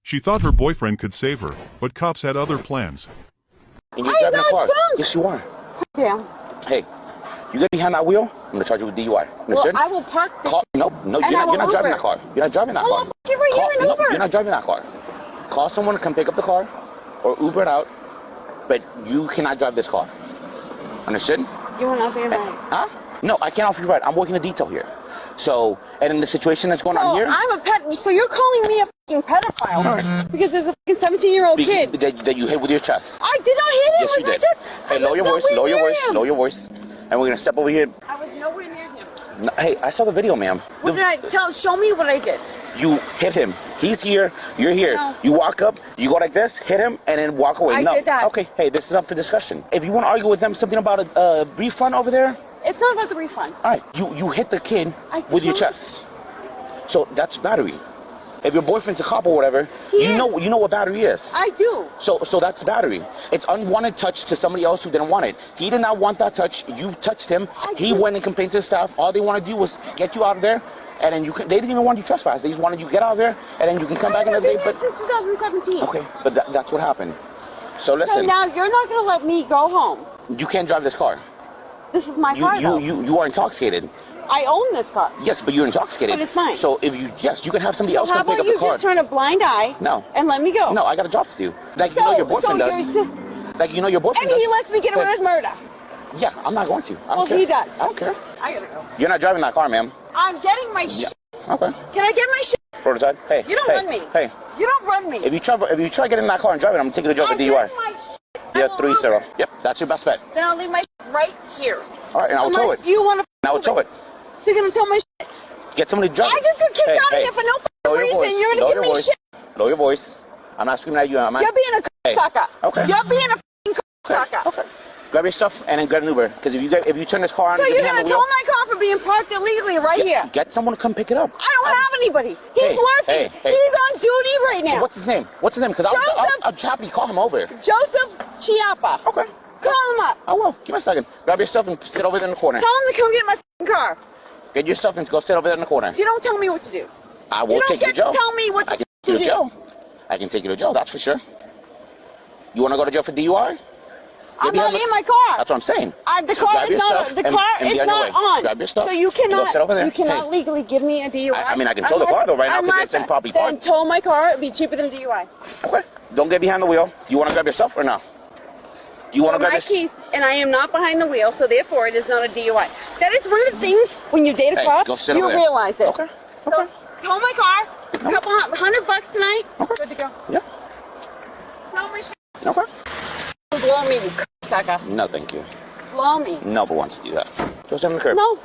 She thought her boyfriend could save her, but cops had other plans. And you're driving a car. Drunk. Yes, you are. Yeah. Hey, you get behind that wheel, I'm going to charge you with DUI. Understood? Well, I will park the... No, you're not driving that car. You're not driving that car. Well, I'll right here in Uber. No, you're not driving that car. Call someone to come pick up the car or Uber it out, but you cannot drive this car. Understood? You will not be a ride. Huh? No, I can't offer you a ride. I'm working the detail here. So, and in the situation that's going on here... I'm a pet... So you're calling me a fucking pedophile? Right. Because there's a fucking 17-year-old kid. That you hit with your chest. I did not hit him yes, with my chest. Hey, lower your voice. And we're going to step over here. I was nowhere near him. No, hey, I saw the video, ma'am. What did I tell? Show me what I did. You hit him. He's here. You're here. No. You walk up. You go like this, hit him, and then walk away. I did that. Okay, hey, this is up for discussion. If you want to argue with them something about a refund over there... It's not about the refund. All right, you hit the kid with your chest. So that's battery. If your boyfriend's a cop or whatever, you know what battery is. I do. So that's battery. It's unwanted touch to somebody else who didn't want it. He did not want that touch. You touched him. He went and complained to the staff. All they want to do was get you out of there, and then they didn't even want you trespass. They just wanted you to get out of there, and then you can come back another day. But since 2017. Okay, but that's what happened. So listen. So now you're not going to let me go home. You can't drive this car. This is my car. You are intoxicated. I own this car. Yes, but you're intoxicated. But it's mine. So if you can have somebody else come pick up the car. How about you just turn a blind eye? No. And let me go? No, I got a job to do. Like you know your boyfriend does. Like you know your boyfriend does. And he lets me get away with murder. Yeah, I'm not going to. Well, he does. I don't care. I gotta go. You're not driving that car, ma'am. I'm getting my shit. Okay. Can I get my shit? Prototype. Hey. You don't run me. Hey. You don't run me. If you try getting in that car and driving, I'm taking a job for DUI. My shit. Yeah, 3-0. Yep, that's your best bet. Then I'll leave my shit right here. All right, and I'll tow it. Unless you want to. And I'll tow it. So you're gonna tow my shit? Get somebody to drive. I just got kicked out of here for no reason. You're gonna give me shit. Lower your voice. I'm not screaming at you. You're being a cocksucker. Okay. You're being a fucking cocksucker. Okay. Grab your stuff and then grab an Uber. Because if you turn this car on, so you're gonna tow my car for being parked illegally right here. Get someone to come pick it up. I don't have anybody. He's working. He's on duty right now. What's his name? What's his name? Because I'll happily call him over. Joseph Chiappa. Okay. Call him up. I will. Give me a second. Grab your stuff and sit over there in the corner. Tell him to come get my fucking car. Get your stuff and go sit over there in the corner. You don't tell me what to do. I will take you to jail. You don't get to tell me what to do. I can take you to jail, that's for sure. You want to go to jail for DUI? I'm not in my car. That's what I'm saying. The car is not on. Grab your stuff. So you cannot legally give me a DUI. I mean, I can tow the car though right now because it's improperly parked. Then tow my car. It'd be cheaper than a DUI. Okay. Don't get behind the wheel. Do you want to grab your stuff or no? Do you want to grab my keys, and I am not behind the wheel, so therefore it is not a DUI. That is one of the things when you date a cop, you realize it. Okay. So tow my car. A couple $100 tonight. Okay. Good to go. Yeah. Tow my shit. Okay. Blow me, you sucker. No, thank you. Blow me. Nobody wants to do that. Go sit on the curb. No.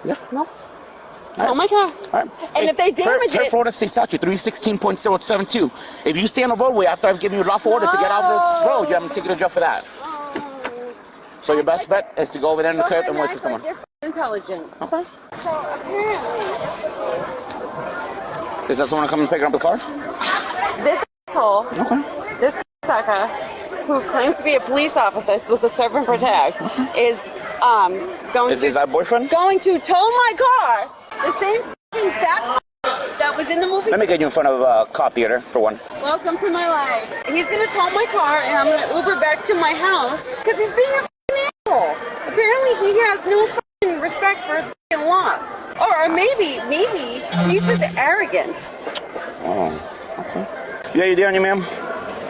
Yeah. No. Tow my car. All right. And if they damage it... Florida State Statute 316.072. If you stay on the roadway after I've given you lawful order to get out of the road, you haven't taken a job for that. So your best bet is to go over there in the curb and wait for someone. You're intelligent. Okay. So apparently... Is that someone coming to pick up the car? This asshole, this sucker, who claims to be a police officer, supposed to serve and protect, is Is that boyfriend? Going to tow my car. The same fucking fat that was in the movie. Let me get you in front of a cop theater for one. Welcome to my life. He's gonna tow my car, and I'm gonna Uber back to my house because he's being a fucking asshole. Apparently, he has no fucking respect for fucking law, or maybe he's just arrogant. Oh, okay. You got your ID on you, ma'am?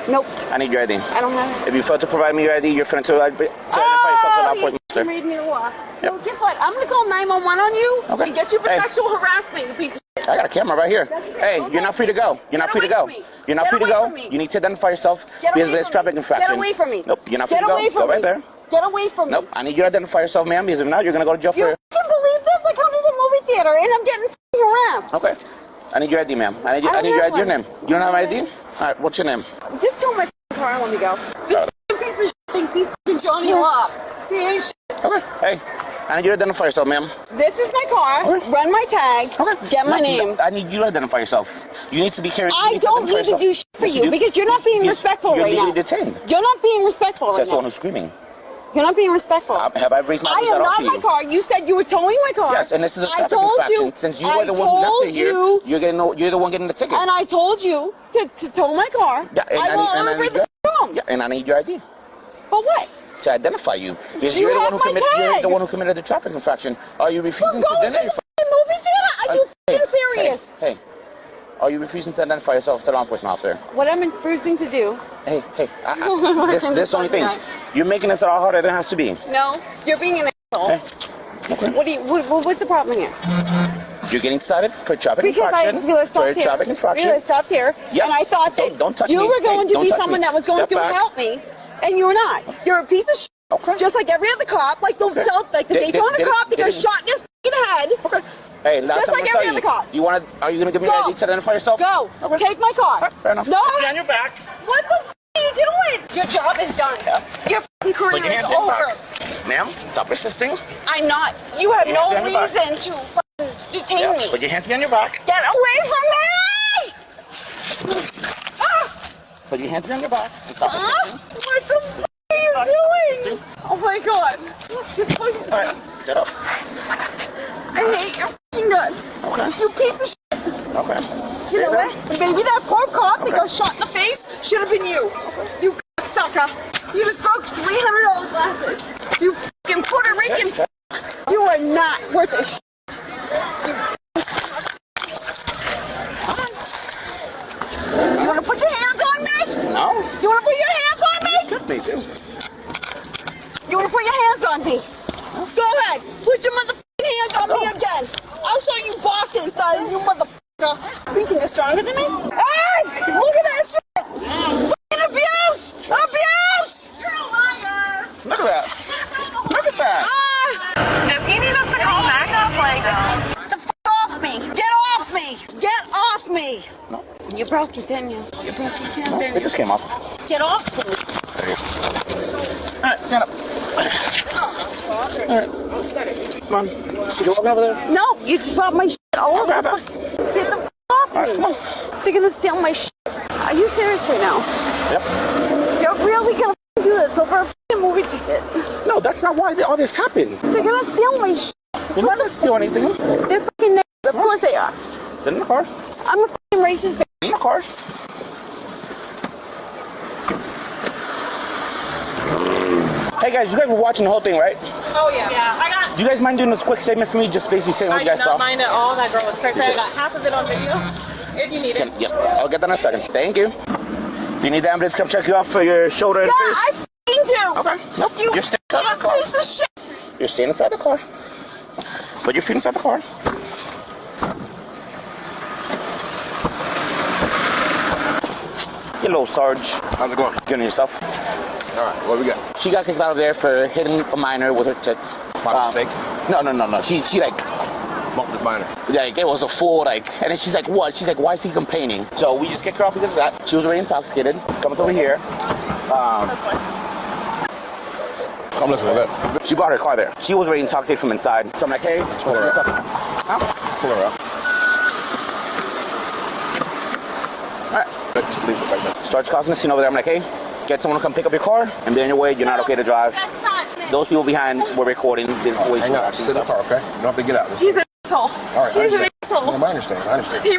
Nope. I need your ID. I don't have it. If you fail to provide me your ID, you're finna to identify yourself as a law enforcement officer. Read me the law. Yep. Well, guess what? I'm gonna call 911 on you and get you for sexual harassment, you piece of shit. I got a camera right here. Hey, you're not free to go. You're not free to go. You're not free to go. You need to identify yourself because it's traffic infraction. Get away from me. Nope, you're not free to go. Go right there. Get away from me. Nope, I need you to identify yourself, ma'am, because if not, you're gonna go to jail for... You can believe this? I come to the movie theater and I'm getting harassed. Okay. I need your ID, ma'am. I need your ID, your name. You don't have ID? All right, what's your name? Just tow my car and let me go. This piece of shit thinks he's Johnny Law. He ain't shit. Okay, hey. I need you to identify yourself, ma'am. This is my car. Okay. Run my tag. Get my name. I need you to identify yourself. You need to be carrying... I don't need to do shit for you because you're not being respectful right now. You're legally detained. You're not being respectful right now. That's the one who's screaming. You're not being respectful. Have I raised my voice I am at all not to you? my car. You said you were towing my car. Yes, and this is a I traffic told infraction. you. Since you were the one who left it here, you're the one getting the ticket. And I told you to tow my car. Yeah, and I will Uber the home. Yeah, and I need your ID. For what? To identify you. Because You you're have my tag. the one who committed the traffic infraction. Are you refusing We're to going to identify? the movie theater? Are you fucking serious? Hey, are you refusing to identify yourself to law enforcement officer? What I'm refusing to do. Hey, this only thing. You're making this a lot harder than it has to be. No, you're being an asshole. Hey. Okay. What's the problem here? You're getting started for traffic Because infraction. I stopped here. Traffic infraction. I stopped here, Yes. and I thought that Don't touch you me. were going Hey, to be don't touch someone me. that was going Step to back. help me, and you're not. You're a piece of shit. Okay. Just like every other cop, like the Daytona cop that got shot in his fucking head. Okay. Hey, last Just time like I every tell other you, cop. Are you gonna give me Go. your ID to identify yourself? Go. Okay. Take my car. Fair enough. No. Stay on your back. What the f are you doing? Your job is done. Yeah. Your fucking Put career your is hands in your over. back. Ma'am, stop resisting. I'm not. You have Put your no hands behind your back. reason to fucking detain me. Put your hands behind your back. Get away from me! Ah! Put your hands behind your back. And stop resisting. What the f are you doing? Oh my god. Alright, sit up. I hate your f***ing guts. Okay. You piece of shit. Okay. You know what? Maybe that poor cop that got shot in the face should have been you. You sucker. You just broke $300 glasses. You f***ing Puerto Rican. You are not worth a shit. You wanna put your hands on me? No. You wanna put your hands on me? Took me too. You wanna put your hands on me? Go ahead. Put your motherfucking hands on me again. I'll show you Boston style, you motherfucker. You think you're stronger than me? Hey! Look at that shit! Fucking abuse! Abuse! You're a liar! Look at that. Look at that. Does he need us to call backup? Get the fuck off me! Get off me! Get off me! No. You broke it, didn't you? You broke your hand, It didn't you? just came off. Get off me! Alright, stand up. Alright. Come on. You walking over there? No, you just brought my shit all over the fuck. Get the fuck off me! Alright, come on. They're gonna steal my shit. Are you serious right now? Yep. You're really gonna do this over a fucking movie ticket? No, that's not why all this happened. They're gonna steal my shit. You're not gonna steal anything. They're fucking niggas. Of course they are. Sit in the car. I'm a fucking racist bitch. In the car. Hey guys, you guys were watching the whole thing, right? Oh yeah. I got. Do you guys mind doing this quick statement for me? Just basically saying what I you did guys not saw. mind at all. That girl was crazy. I got half of it on video. If you need it. Yep, I'll get that in a second. Thank you. Do you need the ambulance to come check you off for your shoulder and Yeah, face? I fucking do. Okay. Nope. You You're staying inside the car. piece of shit. You're staying inside the car. Put your feet inside the car. Hello, Sarge. How's it going? Good on yourself. All right, what we got? She got kicked out of there for hitting a minor with her tits. My mistake? No. She like Bumped the minor. it was a full like, and then she's like, what? She's like, why is he complaining? So we just kicked her off because of that. She was already intoxicated. Comes over here. Come listen to that. She brought her car there. She was already intoxicated from inside. So I'm like, hey, Pull her out. Huh? Pull her out. All right. Let's just leave it like that. Starts causing a scene over there. I'm like, hey, get someone to come pick up your car and be on your way. You're not okay to drive. That's not me. Those people behind were recording. This voice. Hang on, sit in the car, okay? You don't have to get out. He's an asshole. All right, He's an I asshole. understand. I understand. He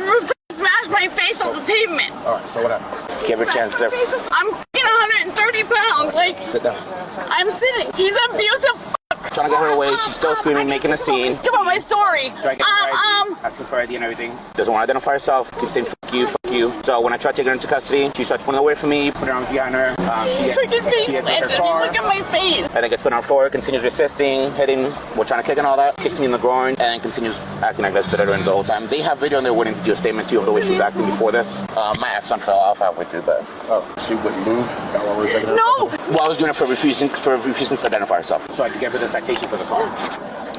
smashed my face off the pavement. All right, so what happened? Give her a chance. Smashed my face. I'm fucking 130 pounds. Like, Sit down. I'm sitting. He's abusive. Trying to get her away. She's still screaming, making a scene. Give on my story. Trying to get her ID, asking for ID and everything. Doesn't want to identify herself. Keeps saying fuck you, fuck you. So when I tried to take her into custody, she starts pulling away from me, put her arms behind her. Freaking face she gets in planted. her car. Look at my face. And then gets put on the floor, continues resisting, hitting, we're trying to kick and all that, kicks me in the groin, and then continues acting like this bitter the whole time. They have video and they're willing to do a statement to you of the way she was acting before this. My accent fell off halfway through, but Oh, she wouldn't move? Is that what we're taking her? No. well, I was doing it for refusing to identify herself. So I could give her the citation for the car.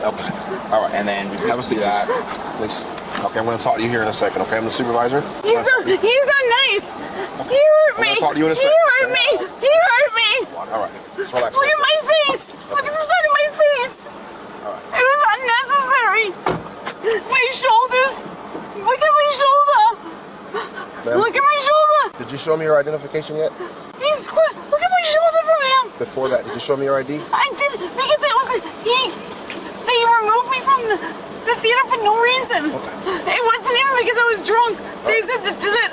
Okay. All right. And then Have a seat, that. please. Okay, I'm going to talk to you here in a second, okay? I'm the supervisor. He's not nice. He hurt me. I'm gonna talk to you in a He second. hurt me. He hurt me. All right, just relax. Look at my face. Look at the side of my face. It was unnecessary. My shoulders. Look at my shoulder. Ma'am, Look at my shoulder. Did you show me your identification yet? Look at my shoulder from him. Before that, did you show me your ID? I did because it was they removed me from the theater for no reason. It wasn't even because I was drunk. They said that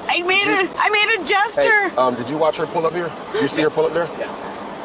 I made a gesture. Hey, did you watch her pull up here? Did you see her pull up there? Yeah.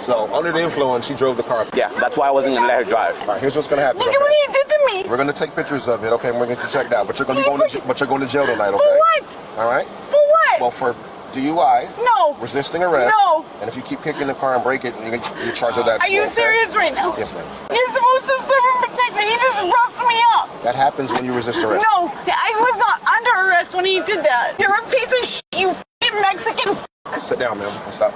So under the influence, she drove the car. Yeah, that's why I wasn't gonna let her drive. All right, here's what's gonna happen. Look at what he did to me. We're gonna take pictures of it, okay? And we're gonna get you checked out. But you're gonna going to jail tonight, okay? For what? All right. For what? Well, for DUI. No. Resisting arrest. No. And if you keep kicking the car and break it, you're charged with that. Are you serious right now? Yes, ma'am. You're supposed to serve and protect me. He just roughed me up. That happens when you resist arrest. No, I was not under arrest when he did that. You're a piece of shit, you f***ing Mexican. Sit down, ma'am. Stop.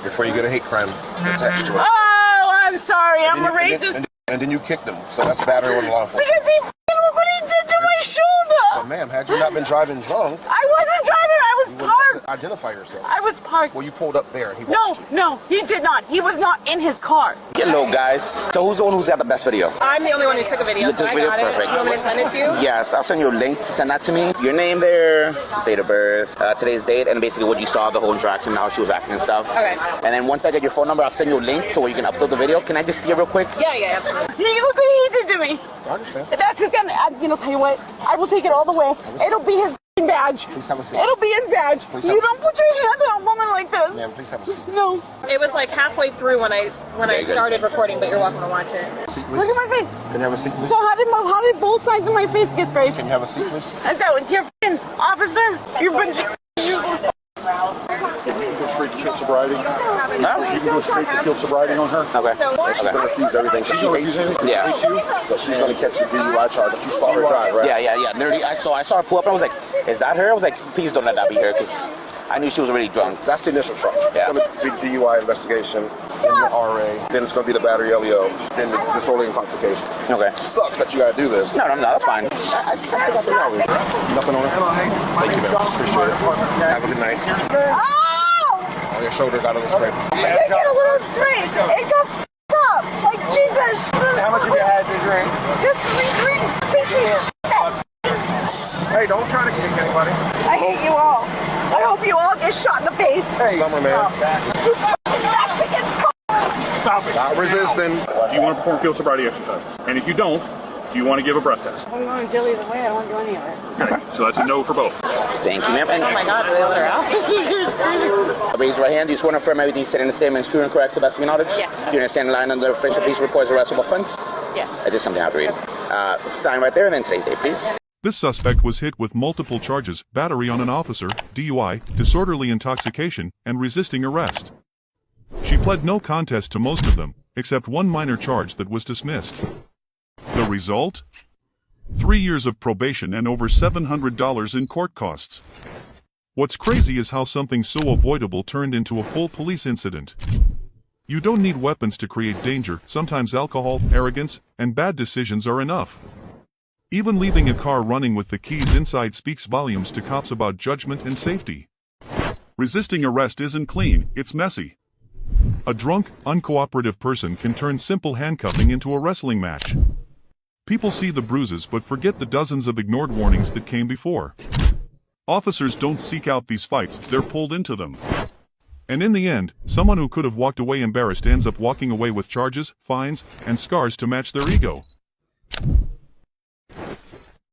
Before you get a hate crime attached to it. Oh, I'm sorry. I'm a racist. And then you kicked him. So that's battery on the law enforcement. Because he f***ing look what he did to my shoulder. Well, ma'am, had you not been driving drunk, I wasn't driving. I was you wouldn't parked. have to identify yourself. I was parked. Well, you pulled up there and he watched you. No, he did not. He was not in his car. Hello, guys. So who's the one who's got the best video? I'm the only one who took a video, You so took I video? got Perfect. it. You want me to send it to you? Yes, I'll send you a link to send that to me. Your name there, date of birth, today's date, and basically what you saw, the whole interaction, how she was acting and stuff. Okay. And then once I get your phone number, I'll send you a link so you can upload the video. Can I just see it real quick? Yeah, absolutely. Hey, look what he did to me. I understand. That's just gonna, tell you what, I will take it all the way. It'll be his f***ing badge. Please have a seat. It'll be his badge. Please have You a don't put your hands on a woman like this. Ma'am, please have a seat. No. It was like halfway through when I started recording, but you're welcome to watch it. Seat, Look please. at my face. Can you have a seat, please? So how did both sides of my face get scraped? Can you have a seat, please? Is that what you're f***ing officer? You're a bunch of useless. You can go straight to field sobriety. No? You can go straight to field sobriety on her. Okay. She's gonna refuse everything. She hates you. Yeah. Hates you. So she's gonna catch you DUI charge. You saw her drive, right? Yeah. Literally, I saw her pull up and I was like, is that her? I was like, please don't let that be her, because I knew she was already drunk. That's the initial charge. Yeah. It's gonna be DUI investigation, then the RA, then it's gonna be the battery LEO, then the disorderly intoxication. Okay. Sucks that you gotta do this. No, that's fine. I still got the hours. Nothing on it? Thank you, man. Appreciate it. Have a good night. Oh! On your shoulder, got a little scrape. I did get a little straight. It got f***ed up. Like, Jesus. How much have you had to drink? Just 3 drinks. Piece of shit. Hey, don't try to kick anybody. I hate you all. I hope you all get shot in the face. Summer, man. You fucking Mexican Stop it. Not resisting. Do you want to perform field sobriety exercises? And if you don't, do you want to give a breath test? I'm going to jail either way. I don't want to do any of it. Okay, so that's a no for both. Thank you, ma'am. And Oh my God, really let her out? raise your right hand. Do you swear to affirm everything you said in the statement is true and correct to the best of your knowledge? Yes. Do you understand the line under official police reports arrestable offense? Yes. I did something I have to read. Sign right there and then today's date, please. This suspect was hit with multiple charges: battery on an officer, DUI, disorderly intoxication, and resisting arrest. She pled no contest to most of them, except one minor charge that was dismissed. The result? 3 years of probation and over $700 in court costs. What's crazy is how something so avoidable turned into a full police incident. You don't need weapons to create danger. Sometimes alcohol, arrogance, and bad decisions are enough. Even leaving a car running with the keys inside speaks volumes to cops about judgment and safety. Resisting arrest isn't clean, it's messy. A drunk, uncooperative person can turn simple handcuffing into a wrestling match. People see the bruises but forget the dozens of ignored warnings that came before. Officers don't seek out these fights, they're pulled into them. And in the end, someone who could have walked away embarrassed ends up walking away with charges, fines, and scars to match their ego.